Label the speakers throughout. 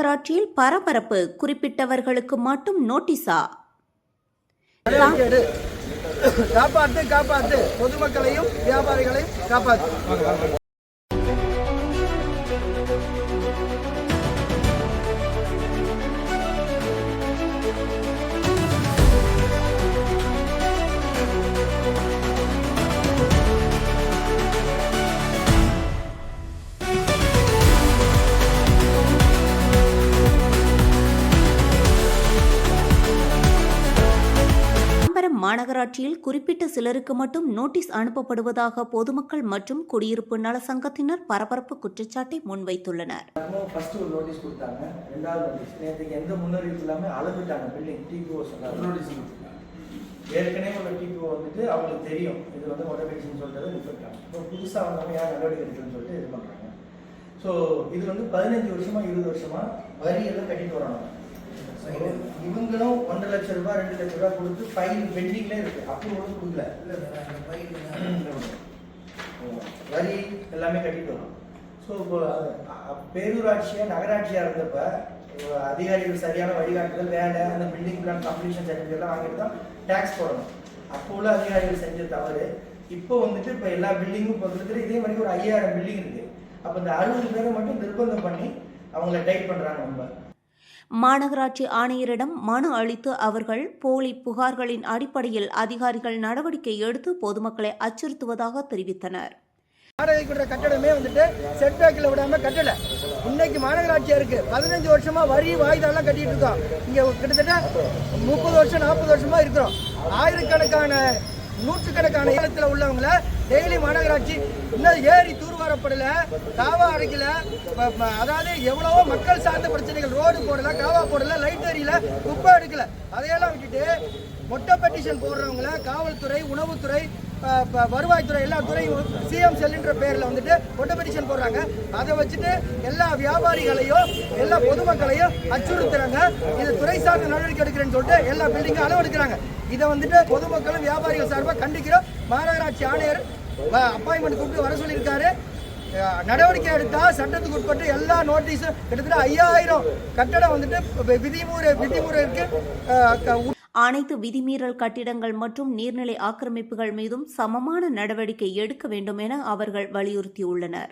Speaker 1: மாநகராட்சியில் பரபரப்பு, குறிப்பிட்டவர்களுக்கு மட்டும் நோட்டீஸா?
Speaker 2: காப்பாத்து காப்பாத்து, பொதுமக்களையும் வியாபாரிகளையும் காப்பாத்து.
Speaker 1: மாநகராட்சியில் குறிப்பிட்ட சிலருக்கு மட்டும் நோட்டீஸ் அனுப்பப்படுவதாக பொதுமக்கள் மற்றும் குடியிருப்பு நல சங்கத்தினர் பரபரப்பு குற்றச்சாட்டை முன்வைத்துள்ளனர்.
Speaker 2: நோட்டீஸ் கொடுத்தாங்க. ரெண்டாவது நோட்டீஸ் நேற்றுக்கு எந்த முன்னறிவிப்பு இல்லாமல் அளந்துட்டாங்க. பில்டிங் டிபிஓ சொன்னாங்க. ஏற்கனவே உள்ள டிபிஓ வந்துட்டு அவங்களுக்கு தெரியும் இது வந்து மோட்டோபேஷன் சொல்றது நிற்கிறாங்க. இப்போ புதுசாக வந்தவங்க யார் நடவடிக்கை எடுக்கணும்னு சொல்லிட்டு இது பண்ணுறாங்க. ஸோ இது வந்து 15 வருஷமா 20 வருஷமா வரி எல்லாம் கட்டிட்டு வராங்க. இவங்களும் 1.5 லட்சம் ரூபாய் 2 லட்சம் ரூபாய் கொடுத்து ஃபைல் பெண்டிங்ல இருக்கு. அப்ரூவலும் கொடுக்கல. வரி எல்லாமே கட்டிட்டு வரும். ஸோ இப்போ பேரூராட்சியா நகராட்சியா இருந்தப்ப அதிகாரிகள் சரியான வழிகாட்டுதல் வேலை அந்த பில்டிங் பிளான் கம்ப்ளீஷன் சர்டிஃபிகேட் எல்லாம் வாங்கிட்டு தான் டேக்ஸ் போடணும். அப்போ உள்ள அதிகாரிகள் செஞ்ச தவறு. இப்போ வந்துட்டு இப்போ எல்லா பில்டிங்கும் இப்போ இருக்கிற இதே மாதிரி ஒரு 5000 பில்டிங் இருக்கு. அப்போ இந்த 60 பேரை மட்டும் நிர்பந்தம் பண்ணி அவங்கள டைப் பண்றாங்க. நம்ம
Speaker 1: மாநகராட்சி ஆணையரிடம் மனு அளித்து அவர்கள் போலி புகார்களின் அடிப்படையில் அதிகாரிகள் நடவடிக்கை எடுத்து பொதுமக்களை அச்சுறுத்துவதாக தெரிவித்தனர்.
Speaker 2: கட்டடமே வந்துட்டு செட்பேக்கில் விடாம கட்டல. இன்னைக்கு மாநகராட்சியா இருக்கு. 15 வருஷமா வரி வாய்தாலாம் கட்டிட்டு இருக்கோம். இங்க கிட்டத்தட்ட 30 வருஷம் 40 வருஷமா இருக்கிறோம். ஆயிரக்கணக்கான நூற்றுக்கணக்கான இடத்துல உள்ளவங்கள டெய்லி மாநகராட்சி இன்னும் ஏறி தூர்வாரப்படல, காவா அடைக்கல. அதாவது எவ்வளவோ மக்கள் சார்ந்த பிரச்சனைகள், ரோடு போடல, காவா போடல, லைட் எரியல, குப்பை எடுக்கல. அதையெல்லாம் விட்டுட்டு மொட்டை பெட்டிஷன் போடுறவங்கள காவல்துறை, உணவுத்துறை, வருவாய்த்துறை எல்லா துறையும் சிஎம் செல்லுன்ற பேர்ல வந்துட்டு மொட்டை பெட்டிஷன் போடுறாங்க. அதை வச்சுட்டு எல்லா வியாபாரிகளையும் எல்லா பொதுமக்களையும் அச்சுறுத்துறாங்க. இது துறை சார்ந்த நடவடிக்கை எடுக்கிறேன்னு சொல்லிட்டு எல்லா பில்டிங்கும் அளவெடுக்கிறாங்க. இதை வந்துட்டு பொதுமக்களும் வியாபாரிகள் சார்பாக கண்டிக்கிறோம். மாநகராட்சி ஆணையர் அப்பாயின்மெண்ட் கூப்பிட்டு வர சொல்லியிருக்காரு. நடவடிக்கை எடுத்தா சட்டத்துக்கு உட்பட்டு எல்லா நோட்டீஸும் கிட்டத்தட்ட 5000 கட்டடம் வந்துட்டு விதிமுறைக்கு
Speaker 1: அனைத்து விதிமீறல் கட்டிடங்கள் மற்றும் நீர்நிலை ஆக்கிரமிப்புகள் மீதும் சமமான நடவடிக்கை எடுக்க வேண்டும் என அவர்கள் வலியுறுத்தியுள்ளனர்.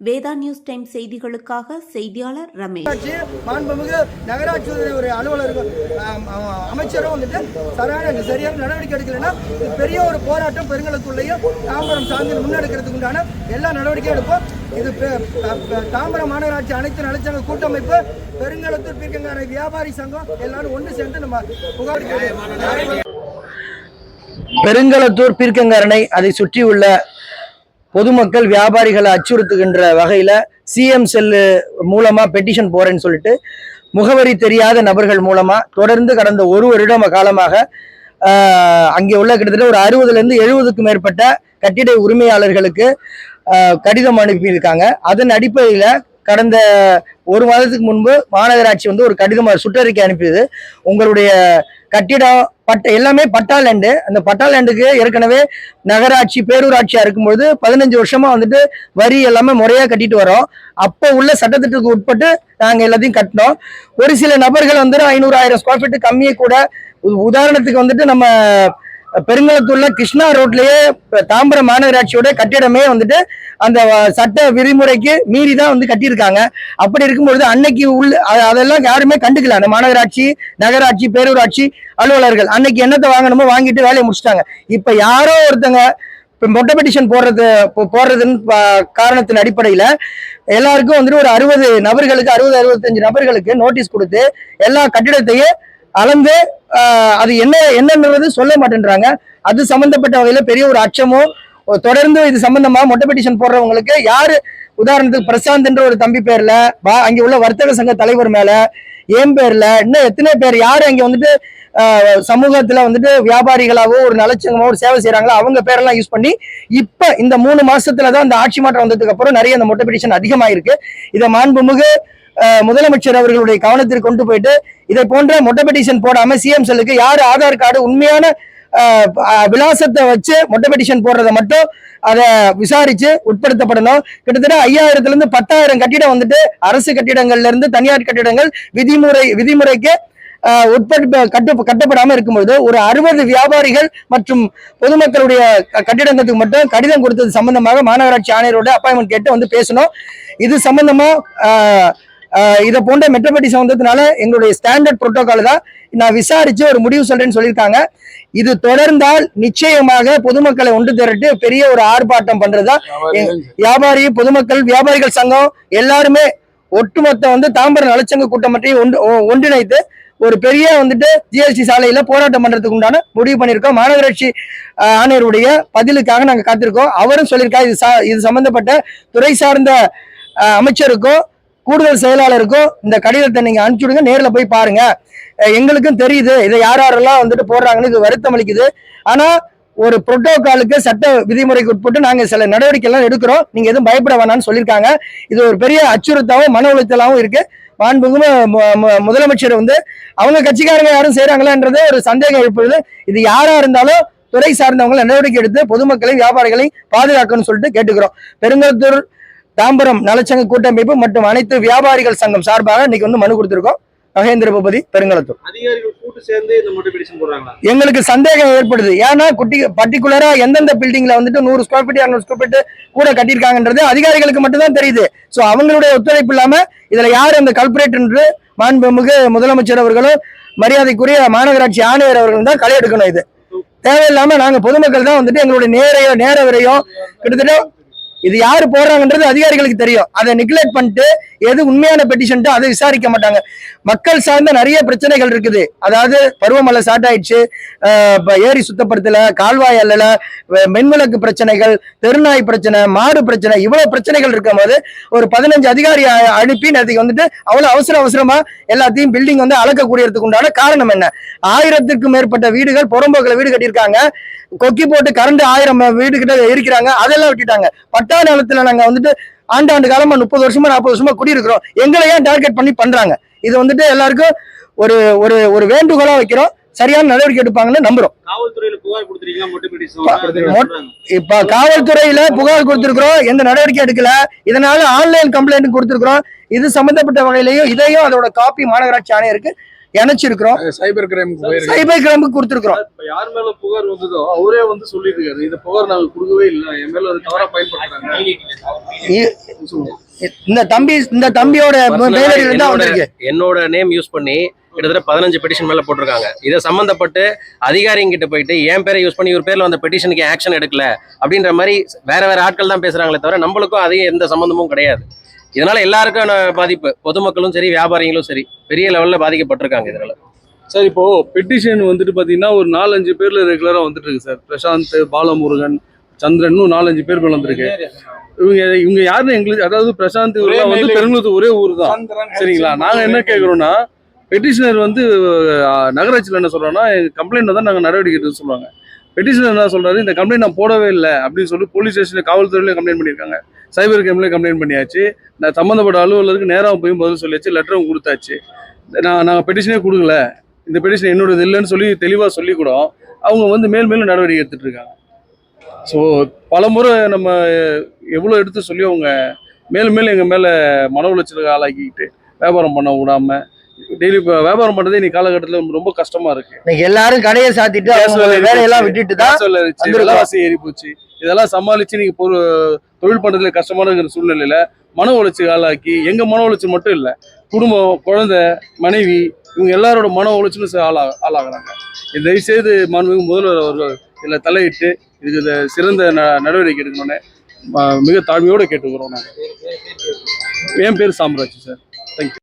Speaker 1: வேதா நியூஸ் டைம் செய்திகளுக்காக செய்தியாளர் ரமேஷ்.
Speaker 2: மாண்புமிகு நகராட்சி ஒரு அலுவலர் அமைச்சரும் வந்துட்டு சரியான நடவடிக்கை எடுக்கலைன்னா பெரிய ஒரு போராட்டம் பெருங்களத்துள்ளேயும் தாம்பரம் சார்ந்து முன்னெடுக்கிறதுக்கு உண்டான எல்லா நடவடிக்கையும் எடுப்போம். இது தாம்பரம் மாநகராட்சி அனைத்து நலச்சங்க கூட்டமைப்பு, பெருங்களத்தூர் பீர்க்கங்கார வியாபாரி சங்கம் எல்லாரும் ஒன்று சேர்ந்து நம்ம புகார். பெருங்களத்தூர் பீர்க்கங்காரனை அதை சுற்றியுள்ள பொதுமக்கள் வியாபாரிகளை அச்சுறுத்துகின்ற வகையில சிஎம் செல்லு மூலமா பெட்டிஷன் போறேன்னு சொல்லிட்டு முகவரி தெரியாத நபர்கள் மூலமா தொடர்ந்து கடந்த ஒரு வருட காலமாக அங்கே உள்ள கிட்டத்தட்ட ஒரு 60லேருந்து 70க்கும் மேற்பட்ட கட்டிட உரிமையாளர்களுக்கு கடிதம் அனுப்பியிருக்காங்க. அதன் அடிப்படையில கடந்த ஒரு மாதத்துக்கு முன்பு மாநகராட்சி வந்து ஒரு கடிதம் சுற்றறிக்கை அனுப்பியது. உங்களுடைய கட்டிடம் எல்லாமே பட்டா லேண்டு. அந்த பட்டா லேண்டுக்கு ஏற்கனவே நகராட்சி பேரூராட்சியா இருக்கும்போது 15 வருஷமா வந்துட்டு வரி எல்லாமே முறையா கட்டிட்டு வரோம். அப்போ உள்ள சட்டத்திட்டத்துக்கு உட்பட்டு நாங்க எல்லாத்தையும் கட்டினோம். ஒரு சில நபர்கள் வந்து 500-1000 ஸ்கொயர் ஃபீட் கம்மியே கூட, உதாரணத்துக்கு வந்துட்டு நம்ம பெருங்களத்தூர்ல கிருஷ்ணா ரோட்லயே தாம்பரம் மாநகராட்சியோட கட்டிடமே வந்துட்டு அந்த சட்ட விதிமுறைக்கு மீறி தான் வந்து கட்டியிருக்காங்க. அப்படி இருக்கும்பொழுது அன்னைக்கு அதெல்லாம் யாருமே கண்டுக்கல. அந்த மாநகராட்சி, நகராட்சி, பேரூராட்சி அலுவலர்கள் அன்னைக்கு என்னத்தை வாங்கணுமோ வாங்கிட்டு வேலையை முடிச்சிட்டாங்க. இப்ப யாரோ ஒருத்தங்க மொட்டை பெட்டிஷன் போடுறதுன்னு காரணத்தின் அடிப்படையில எல்லாருக்கும் வந்துட்டு ஒரு 60 நபர்களுக்கு 60-65 நபர்களுக்கு நோட்டீஸ் கொடுத்து எல்லா கட்டிடத்தையும் அளந்து அது என்னன்றது சொல்ல மாட்டேன்றாங்க. அது சம்பந்தப்பட்ட வகையில பெரிய ஒரு அச்சமோ தொடர்ந்து இது சம்பந்தமா மொட்டை பெட்டிஷன் போடுறவங்களுக்கு யாரு, உதாரணத்துக்கு பிரசாந்த் என்ற ஒரு தம்பி பேர்ல, அங்க உள்ள வர்த்தக சங்க தலைவர் மேல, என் பேர்ல, இன்னும் எத்தனை பேர் யாரு அங்க வந்துட்டு சமூகத்துல வந்துட்டு வியாபாரிகளாவோ ஒரு நலச்சங்கமோ ஒரு சேவை செய்யறாங்களோ அவங்க பேரெல்லாம் யூஸ் பண்ணி இப்ப இந்த 3 மாசத்துலதான் இந்த ஆட்சி மாற்றம் வந்ததுக்கு அப்புறம் நிறைய இந்த மொட்டை பெட்டிஷன் அதிகமாயிருக்கு. இதை மாண்புமிகு முதலமைச்சர் அவர்களுடைய கவனத்திற்கு கொண்டு போயிட்டு இதை போன்ற மொட்டை பெட்டிஷன் போடாம சிஎம் செல்லுக்கு யாரு ஆதார் கார்டு உண்மையான விலாசத்தை வச்சு மொட்டை பெட்டிஷன் போடுறதை மட்டும் அதை விசாரிச்சு உட்படுத்தப்படணும். கிட்டத்தட்ட 5000 இருந்து 10,000 கட்டிடம் வந்துட்டு அரசு கட்டிடங்கள்ல இருந்து தனியார் கட்டிடங்கள் விதிமுறைக்கு கட்டப்படாம இருக்கும்போது ஒரு 60 வியாபாரிகள் மற்றும் பொதுமக்களுடைய கட்டிடங்களுக்கு மட்டும் கடிதம் கொடுத்தது சம்பந்தமாக மாநகராட்சி ஆணையரோட அப்பாயின்மெண்ட் கேட்டு வந்து பேசணும். இது சம்பந்தமா இதை போன்ற மெட்ரோபெட்டி சம்பந்தத்தினால எங்களுடைய ஸ்டாண்டர்ட் புரோட்டோகால் தான் நான் விசாரிச்சு ஒரு முடிவு சொல்றேன்னு சொல்லியிருக்காங்க. இது தொடர்ந்தால் நிச்சயமாக பொதுமக்களை ஒன்று திரட்டு பெரிய ஒரு ஆர்ப்பாட்டம் பண்றதா வியாபாரி பொதுமக்கள் வியாபாரிகள் சங்கம் எல்லாருமே ஒட்டுமொத்த வந்து தாம்பரம் நலச்சங்க கூட்டமைப்பையும் ஒன்றிணைத்து ஒரு பெரிய வந்துட்டு ஜிஎஸ்டி சாலையில போராட்டம் பண்றதுக்கு உண்டான முடிவு பண்ணியிருக்கோம். மாநகராட்சி ஆணையருடைய பதிலுக்காக நாங்க காத்திருக்கோம். அவரும் சொல்லியிருக்காரு இது சம்பந்தப்பட்ட துறை சார்ந்த அமைச்சருக்கும் கூடுதல் செயலாளருக்கும் இந்த கடிதத்தை நீங்க அனுப்பிச்சுடுங்க, நேரில் போய் பாருங்க, எங்களுக்கும் தெரியுது இதை யாரெல்லாம் வந்துட்டு போடுறாங்கன்னு இது வருத்தம் அளிக்குது. ஆனா ஒரு புரோட்டோகாலுக்கு சட்ட விதிமுறைக்கு உட்பட்டு நாங்க சில நடவடிக்கை எல்லாம் எடுக்கிறோம், நீங்க எதுவும் பயப்பட வேணாம்னு சொல்லியிருக்காங்க. இது ஒரு பெரிய அச்சுறுத்தாவும் மன உளைச்சலாவும் இருக்கு. மாண்புமிகு முதலமைச்சர் வந்து அவங்க கட்சிக்காரங்க யாரும் செய்யறாங்களான்றது ஒரு சந்தேகம் எழுப்புது. இது யாரா இருந்தாலும் துறை சார்ந்தவங்க நடவடிக்கை எடுத்து பொதுமக்களை வியாபாரிகளை பாதுகாக்கணும்னு சொல்லிட்டு கேட்டுக்கிறோம். பெருங்கலத்தூர் தாம்பரம் நலச்சங்க கூட்டமைப்பு மற்றும் அனைத்து வியாபாரிகள் சங்கம் சார்பாக இன்னைக்கு வந்து மனு கொடுத்திருக்கோம். மகேந்திர பூபதி, பெருங்கலத்தூர்.
Speaker 3: அதிகாரிகள் கூட்டு சேர்ந்து இந்த மொட்டை பெட்டிஷன் போடுறாங்களா?
Speaker 2: எங்களுக்கு சந்தேகம் ஏற்படுது. ஏன்னா பர்டிகுலரா எந்தெந்த பில்டிங்ல வந்துட்டு 100 ஸ்கொயர் ஃபீட் 200 ஸ்கொயர் ஃபீட் கூட கட்டியிருக்காங்கன்றது அதிகாரிகளுக்கு மட்டும்தான் தெரியுது. சோ அவங்களுடைய ஒத்துழைப்பு இல்லாம இதுல யார் அந்த கல்பரேட் என்று மாண்புமிகு முதலமைச்சர் அவர்களும் மரியாதைக்குரிய மாநகராட்சி ஆணையர் அவர்களும் தான் களை எடுக்கணும். இது தேவையில்லாம நாங்க பொதுமக்கள் தான் வந்துட்டு எங்களுடைய நேர விரையும் கிட்டத்தட்ட இது யாரு போடுறாங்கன்றது அதிகாரிகளுக்கு தெரியும். அதை நெக்லெக்ட் பண்ணிட்டு எது உண்மையான பெட்டிஷன் அதை விசாரிக்க மாட்டாங்க. மக்கள் சார்ந்த நிறைய பிரச்சனைகள் இருக்குது. அதாவது பருவமழை ஸ்டார்ட் ஆயிடுச்சு, ஏரி சுத்தப்படுத்தல, கால்வாய் அல்லல, மின்விளக்கு பிரச்சனைகள், தெருநாய் பிரச்சனை, மாடு பிரச்சனை, இவ்வளவு பிரச்சனைகள் இருக்கும் போது ஒரு 15 அதிகாரி அனுப்பி நேரத்துக்கு வந்துட்டு அவ்வளவு அவசரமா எல்லாத்தையும் பில்டிங் வந்து அளக்கக்கூடியதுக்கு உண்டான காரணம் என்ன? 1000க்கும் மேற்பட்ட வீடுகள் புறம்போக்கில் வீடு கட்டியிருக்காங்க, கொக்கி போட்டு கரண்ட் 1000 வீடு கிட்ட இருக்கிறாங்க, அதெல்லாம் விட்டுட்டாங்க. பட்டா நிலத்துல நாங்க வந்துட்டு ஆண்டாண்டு காலமா 30 வருஷமா 40 வருஷமா குடியிருக்கிறோம், எங்களை ஏன் டார்கெட் பண்ணி பண்றாங்க? இது வந்துட்டு எல்லாருக்கும் ஒரு ஒரு ஒரு வேண்டுகோளா வைக்கிறோம், சரியான நடவடிக்கை எடுப்பாங்கன்னு நம்புறோம்.
Speaker 3: காவல்துறையில புகார் கொடுத்திருக்கீங்களா?
Speaker 2: இப்ப காவல்துறையில புகார் கொடுத்திருக்கிறோம், எந்த நடவடிக்கை எடுக்கல. இதனால ஆன்லைன் கம்ப்ளைண்ட் கொடுத்திருக்கிறோம். இது சம்பந்தப்பட்ட வகையிலையும் இதையும் அதோட காப்பி மாநகராட்சி ஆணையருக்கு இணைச்சிருக்கிறோம். சைபர் கிரைமுக்கு கொடுத்திருக்கிறோம்.
Speaker 3: யார் மேல புகார் வந்ததோ அவரே வந்து சொல்லிட்டு இருக்காரு, இந்த புகார் நாங்க கொடுக்கவே இல்லை, என் மேல அது தவறா பயன்படுத்துறாங்க.
Speaker 2: இந்த தம்பியோட
Speaker 4: என்னோட நேம் யூஸ் பண்ணி கிட்டத்தட்ட 15 பெட்டிஷன் மேல போட்டிருக்காங்க. இதை சம்பந்தப்பட்டு அதிகாரிங்க கிட்ட போயிட்டு என் பேரை யூஸ் பண்ணி இவர் பேர்ல வந்த பெட்டிஷனுக்கு ஆக்ஷன் எடுக்கல அப்படின்ற மாதிரி வேற ஆட்கள் தான் பேசுறாங்களே தவிர நம்மளுக்கும் அதையும் எந்த சம்பந்தமும் கிடையாது. இதனால எல்லாருக்கும் பாதிப்பு, பொதுமக்களும் சரி வியாபாரிகளும் சரி பெரிய லெவல்ல பாதிக்கப்பட்டிருக்காங்க இதனால.
Speaker 5: சார் இப்போ பெட்டிஷன் வந்துட்டு பாத்தீங்கன்னா ஒரு 4-5 பேர்ல ரெகுலரா வந்துட்டு இருக்கு சார். பிரசாந்த், பாலமுருகன், சந்திரன், 4-5 பேர் மேல வந்திருக்கு. இவங்க யாருன்னு எங்களுக்கு, அதாவது பிரசாந்த் இவரெல்லாம் வந்து பெருங்குளத்தூர் ஒரே ஊர் தான், சரிங்களா? நாங்க என்ன கேட்கறோம்னா, பெட்டிஷனர் வந்து நகராட்சியில் என்ன சொல்றோம்னா, கம்ப்ளைண்ட் தான் நாங்கள் நடவடிக்கை எடுத்து சொல்லுவாங்க. பெட்டிஷனர் என்ன சொல்றாரு, இந்த கம்ப்ளைண்ட் நான் போடவே இல்லை அப்படின்னு சொல்லி போலீஸ் ஸ்டேஷன்ல காவல்துறையில கம்ப்ளைண்ட் பண்ணியிருக்காங்க, சைபர் கிரைம்ல கம்ப்ளைண்ட் பண்ணியாச்சு, நான் சம்மந்தப்பட்ட அலுவலருக்கு நேராக போய் பதில் சொல்லியாச்சு, லெட்டரும் கொடுத்தாச்சு. நாங்கள் பெட்டிஷனே கொடுக்கல, இந்த பெட்டிஷன் என்னோடது இல்லைன்னு சொல்லி தெளிவாக சொல்லி கூட அவங்க வந்து மேலும் நடவடிக்கை எடுத்துட்டு இருக்காங்க. ஸோ பல முறை நம்ம எவ்வளோ எடுத்து சொல்லி அவங்க மேலும் எங்கள் மேலே மன உளைச்சலுக்கு ஆளாக்கிக்கிட்டு வியாபாரம் பண்ண விடாம டெய்லி வியாபாரம் பண்றதே இன்னைக்கு காலகட்டத்தில் ரொம்ப கஷ்டமா இருக்கு.
Speaker 2: எல்லாரும் கடையை சாத்திட்டு வேலையெல்லாம் விட்டுட்டு தான்
Speaker 5: விலைவாசி ஏறி போச்சு. இதெல்லாம் சமாளிச்சு நீங்க தொழில் பண்றதுல கஷ்டமான இருக்கிற சூழ்நிலையில மன உளைச்சல் ஆளாக்கி, எங்க மன உளைச்சல் மட்டும் இல்லை, குடும்பம், குழந்தை, மனைவி, இவங்க எல்லாரோட மன உளைச்சலும் ஆளாகிறாங்க. தயவு செய்து மாண்புமிகு முதல்வர் அவர்கள் இதில் தலையிட்டு இதுக்கு சிறந்த நடவடிக்கை எடுக்கணும்னு மிக தாழ்மையோடு கேட்டுக்கிறோம். நாங்கள் என் பேர் சாம்ராஜ் சார். தேங்க்யூ.